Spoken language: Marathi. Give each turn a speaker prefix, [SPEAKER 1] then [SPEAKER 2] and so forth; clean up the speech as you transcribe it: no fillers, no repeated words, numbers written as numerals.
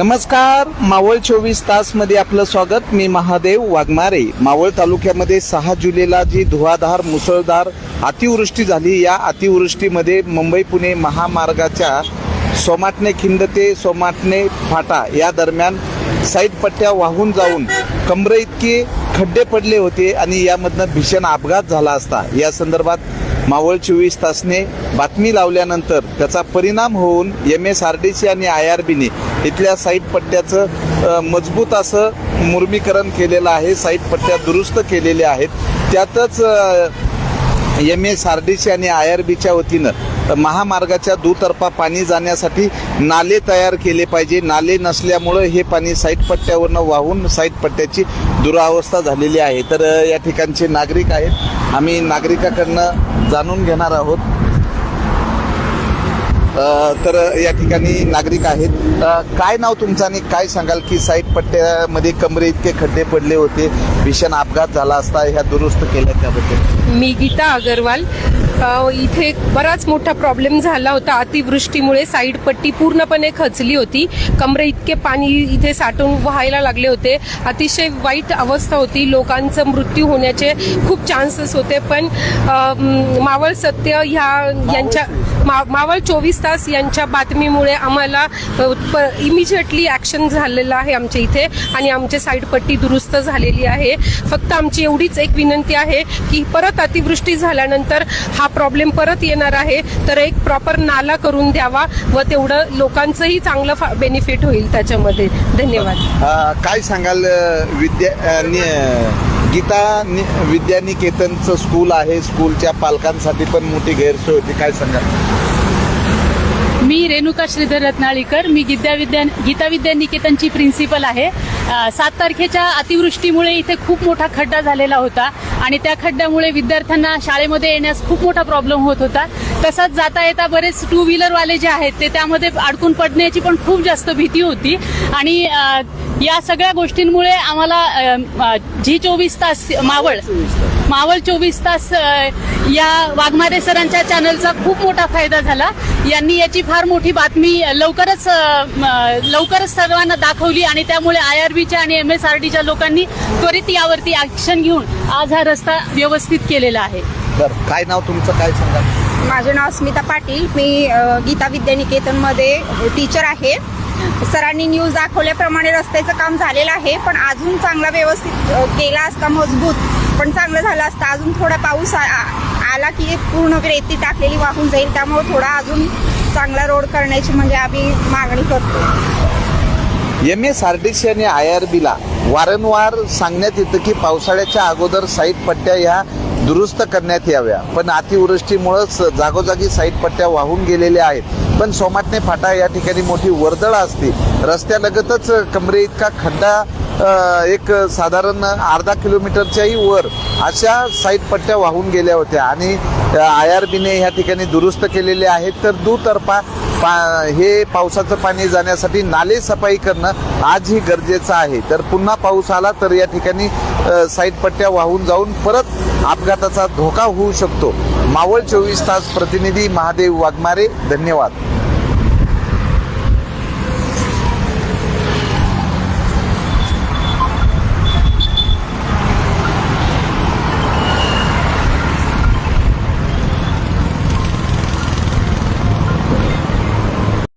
[SPEAKER 1] नमस्कार, मावळ 24 तास मध्ये आपलं स्वागत. मी महादेव वाघमारे. मावळ तालुक्यामध्ये 6 जुलैला जी धुवाधार मुसळधार अतिवृष्टी झाली, या अतिवृष्टीमध्ये मुंबई पुणे महामार्गाच्या सोमाटणे खिंड ते सोमाटणे फाटा या दरम्यान साईड पट्ट्या वाहून जाऊन कमरे इतके खड्डे पडले होते आणि यामधनं भीषण अपघात झाला असता. या संदर्भात मावळ 24 तासने बातमी लावल्यानंतर त्याचा परिणाम होऊन MSRDC आणि IRBने इथल्या साईड पट्ट्याचं मजबूत असं मुर्मीकरण केलेलं आहे. साईड पट्ट्या दुरुस्त केलेल्या आहेत. त्यातच MSRDC आणि IRBच्या वतीनं महामार्गाच्या दुतर्फा पाणी जाण्यासाठी नाले तयार केले पाहिजे. नाले नसल्यामुळं हे पाणी साईड पट्ट्यावरनं वाहून साईड पट्ट्याची दुरावस्था झालेली आहे. तर या ठिकाणचे नागरिक आहेत, आम्ही नागरिकाकडनं जाणून घेणार आहोत. तर या ठिकाणी नागरिक आहेत. काय नाव तुमचं आणि काय सांगाल की साईड पट्ट्यामध्ये कमरे इतके खड्डे पडले होते, भीषण अपघात झाला असता, ह्या दुरुस्त केल्या त्याबद्दल?
[SPEAKER 2] मी गीता अगरवाल. इथे बराच मोठा प्रॉब्लेम झाला होता. अतिवृष्टीमुळे साईड पट्टी पूर्णपणे खचली होती. कमरे इतके पाणी इथे साठून व्हायला लागले होते. अतिशय वाईट अवस्था होती. लोकांचा मृत्यू होण्याचे खूप चान्सेस होते. पण मावळ सत्य यांच्या मावळ 24 तास यांच्या बातमीमुळे आम्हाला इमिजिएटली ॲक्शन झालेलं आहे आमच्या इथे आणि आमची साईड पट्टी दुरुस्त झालेली आहे. फक्त आमची एवढीच एक विनंती आहे की परत अतिवृष्टी झाल्यानंतर हा प्रॉब्लेम परत येणार आहे, तर एक प्रॉपर नाला करून द्यावा व तेवढं लोकांचंही चांगलं बेनिफिट होईल त्याच्यामध्ये. धन्यवाद.
[SPEAKER 1] काय सांगाल, गीता विद्यानिकेतनचं स्कूल आहे, स्कूलच्या पालकांसाठी पण मोठी गैरसोय होती, काय सांगाल?
[SPEAKER 3] मी रेणुका श्रीधर रत्नाळीकर. मी गीता विद्यानिकेतनची प्रिन्सिपल आहे. 7 तारखेच्या अतिवृष्टीमुळे इथे खूप मोठा खड्डा झालेला होता आणि त्या खड्ड्यामुळे विद्यार्थ्यांना शाळेमध्ये येण्यास खूप मोठा प्रॉब्लेम होत होता. तसंच जाता येता बरेच 2 व्हीलरवाले जे आहेत ते त्यामध्ये अडकून पडण्याची पण खूप जास्त भीती होती. आणि या सगळ्या गोष्टींमुळे आम्हाला जी 24 तास मावळ 24 तास या वाघमारे सरांच्या चॅनलचा खूप मोठा फायदा झाला. यांनी याची फार मोठी बातमी लवकरच सर्वांना दाखवली आणि त्यामुळे IRBच्या आणि MSRDच्या लोकांनी त्वरित यावरती ॲक्शन घेऊन आज हा रस्ता व्यवस्थित केलेला आहे.
[SPEAKER 1] बरं, काय नाव तुमचं, काय सांगाल?
[SPEAKER 4] माझं नाव स्मिता पाटील. मी गीता विद्यानिकेतनमध्ये टीचर आहे. सरांनी न्यूज दाखवल्याप्रमाणे रस्त्याचं काम झालेलं आहे, पण अजून चांगला व्यवस्थित केला असता, मजबूत पण चांगलं झालं असतं. अजून थोडा पाऊस आला की पूर्ण रेती टाकलेली वाहून जाईल, त्यामुळे थोडा अजून चांगला रोड करण्याची म्हणजे आम्ही मागणी करतो.
[SPEAKER 1] MSRDC आणि IRBला वारंवार सांगण्यात येतं की पावसाळ्याच्या अगोदर साईड पट्ट्या ह्या दुरुस्त करण्यात याव्या, पण अतिवृष्टीमुळं जागोजागी साईड पट्ट्या वाहून गेलेल्या आहेत. पण सोमाटणे फाटा या ठिकाणी मोठी वर्दळ असते. रस्त्यालगतच कमरे इतका खड्डा, एक साधारण अर्धा किलोमीटरच्याही वर अशा साईड पट्ट्या वाहून गेल्या होत्या आणि IRBने ह्या ठिकाणी दुरुस्त केलेले आहेत. तर दुतर्फा हे पावसाचं पाणी जाण्यासाठी नाले सफाई करणं आजही गरजेचं आहे. तर पुन्हा पाऊस आला तर या ठिकाणी साईड पट्ट्या वाहून जाऊन परत अपघाताचा धोका होऊ शकतो. मावळ 24 तास प्रतिनिधी महादेव वाघमारे, धन्यवाद.